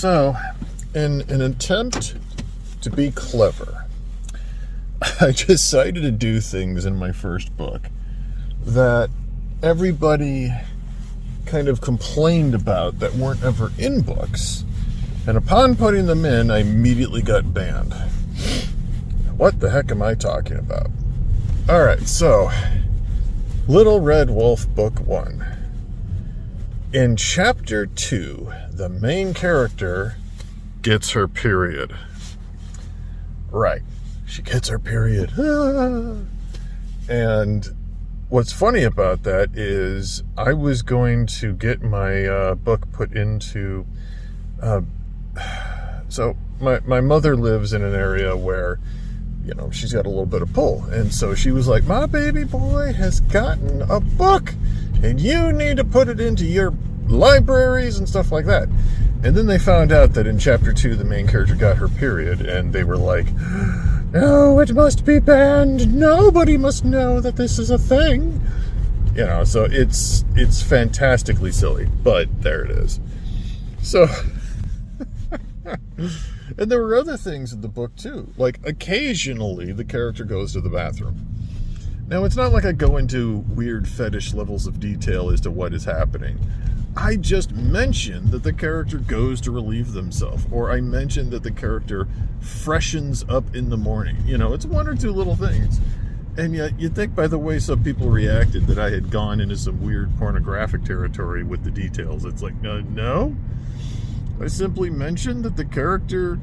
So, in an attempt to be clever, I decided to do things in my first book that everybody kind of complained about that weren't ever in books. And upon putting them in, I immediately got banned. What the heck am I talking about? Alright, so, Little Red Wolf Book 1. In Chapter 2, the main character gets her period. Right, she gets her period. And what's funny about that is I was going to get my book put into... So my mother lives in an area where, you know, she's got a little bit of pull. And so she was like, my baby boy has gotten a book and you need to put it into your libraries and stuff like that. And then they found out that in Chapter 2, the main character got her period, and they were like, no, it must be banned. Nobody must know that this is a thing. You know, so it's fantastically silly, but there it is. So... And there were other things in the book too. Like, occasionally the character goes to the bathroom. Now, it's not like I go into weird fetish levels of detail as to what is happening. I just mention that the character goes to relieve themselves, or I mention that the character freshens up in the morning. You know, it's one or two little things. And yet, you'd think by the way some people reacted that I had gone into some weird pornographic territory with the details. It's like, no. I simply mentioned that the character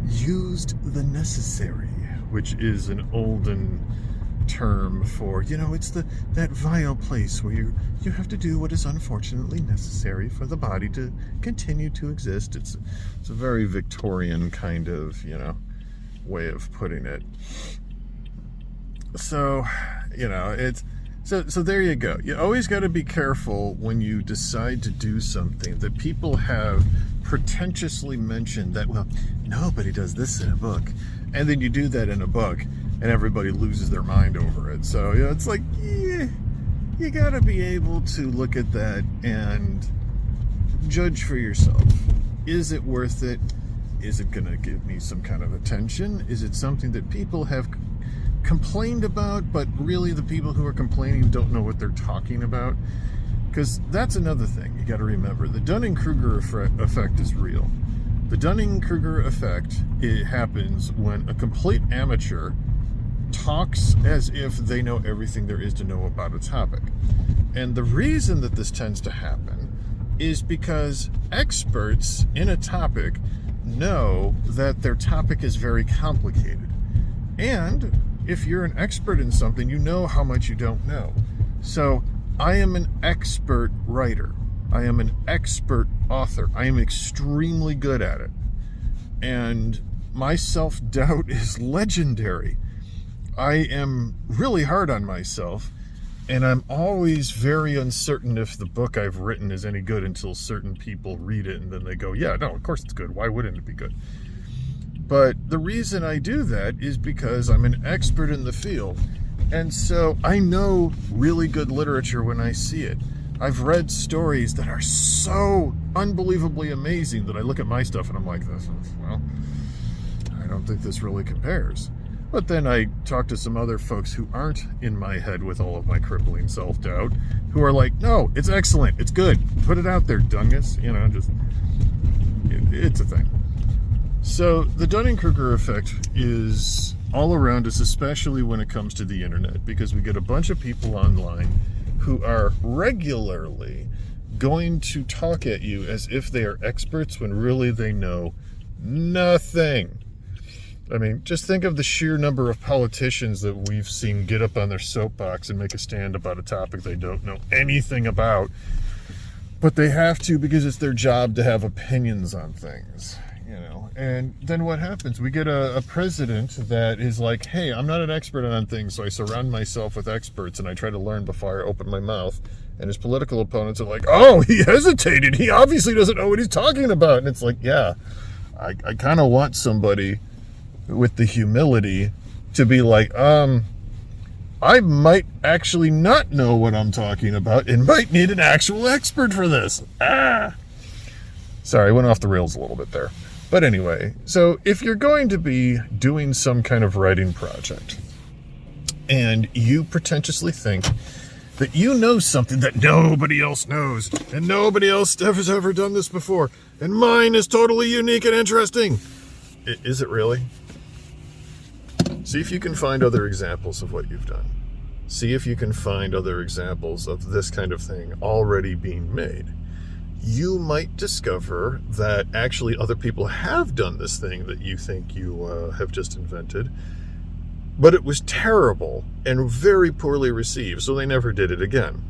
used the necessary, which is an olden term for, you know, it's that vile place where you have to do what is unfortunately necessary for the body to continue to exist. It's a very Victorian kind of, you know, way of putting it. So, you know, it's... So there you go. You always got to be careful when you decide to do something that people have pretentiously mentioned that, well, nobody does this in a book. And then you do that in a book and everybody loses their mind over it. So, you know, it's like, yeah, you got to be able to look at that and judge for yourself. Is it worth it? Is it going to give me some kind of attention? Is it something that people have complained about, but really the people who are complaining don't know what they're talking about? Because that's another thing you got to remember. The Dunning-Kruger effect is real. The Dunning-Kruger effect, it happens when a complete amateur talks as if they know everything there is to know about a topic. And the reason that this tends to happen is because experts in a topic know that their topic is very complicated. And if you're an expert in something, you know how much you don't know. So I am an expert writer. I am an expert author. I am extremely good at it. And my self-doubt is legendary. I am really hard on myself, and I'm always very uncertain if the book I've written is any good until certain people read it, and then they go, yeah, no, of course it's good. Why wouldn't it be good? But the reason I do that is because I'm an expert in the field. And so I know really good literature when I see it. I've read stories that are so unbelievably amazing that I look at my stuff and I'm like, well, I don't think this really compares. But then I talk to some other folks who aren't in my head with all of my crippling self-doubt, who are like, no, it's excellent, it's good, put it out there, dungus. You know, just, it's a thing. So the Dunning-Kruger effect is all around us, especially when it comes to the internet, because we get a bunch of people online who are regularly going to talk at you as if they are experts when really they know nothing. I mean, just think of the sheer number of politicians that we've seen get up on their soapbox and make a stand about a topic they don't know anything about, but they have to because it's their job to have opinions on things. You know, and then what happens? We get a president that is like, hey, I'm not an expert on things, so I surround myself with experts and I try to learn before I open my mouth. And his political opponents are like, oh, he hesitated. He obviously doesn't know what he's talking about. And it's like, yeah, I kind of want somebody with the humility to be like, I might actually not know what I'm talking about and might need an actual expert for this. Sorry, I went off the rails a little bit there. But anyway, so if you're going to be doing some kind of writing project and you pretentiously think that you know something that nobody else knows and nobody else has ever done this before and mine is totally unique and interesting, is it really? See if you can find other examples of what you've done. See if you can find other examples of this kind of thing already being made. You might discover that actually other people have done this thing that you think you have just invented, but it was terrible and very poorly received, so they never did it again.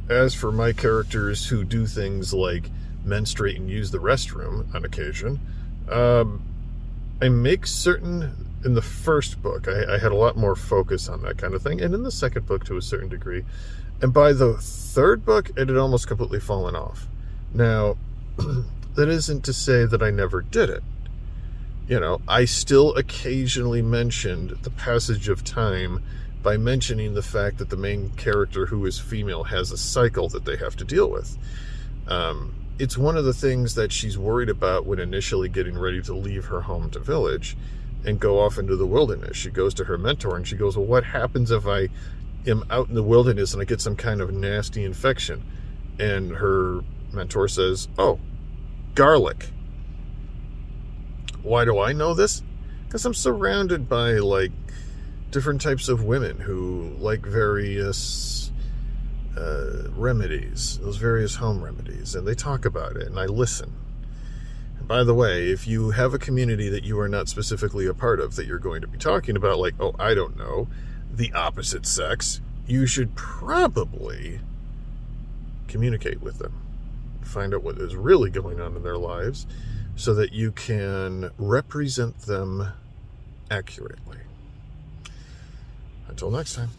As for my characters who do things like menstruate and use the restroom on occasion, I make certain, in the first book, I had a lot more focus on that kind of thing, and in the second book to a certain degree. And by the third book, it had almost completely fallen off. Now, that isn't to say that I never did it. You know, I still occasionally mentioned the passage of time by mentioning the fact that the main character, who is female, has a cycle that they have to deal with. It's one of the things that she's worried about when initially getting ready to leave her home to village and go off into the wilderness. She goes to her mentor and she goes, well, what happens if I am out in the wilderness and I get some kind of nasty infection? And her mentor says, oh, garlic. Why do I know this? Because I'm surrounded by like different types of women who like various remedies, those various home remedies, and they talk about it and I listen. And by the way, if you have a community that you are not specifically a part of that you're going to be talking about, like, oh, I don't know, the opposite sex, you should probably communicate with them, find out what is really going on in their lives so that you can represent them accurately. Until next time.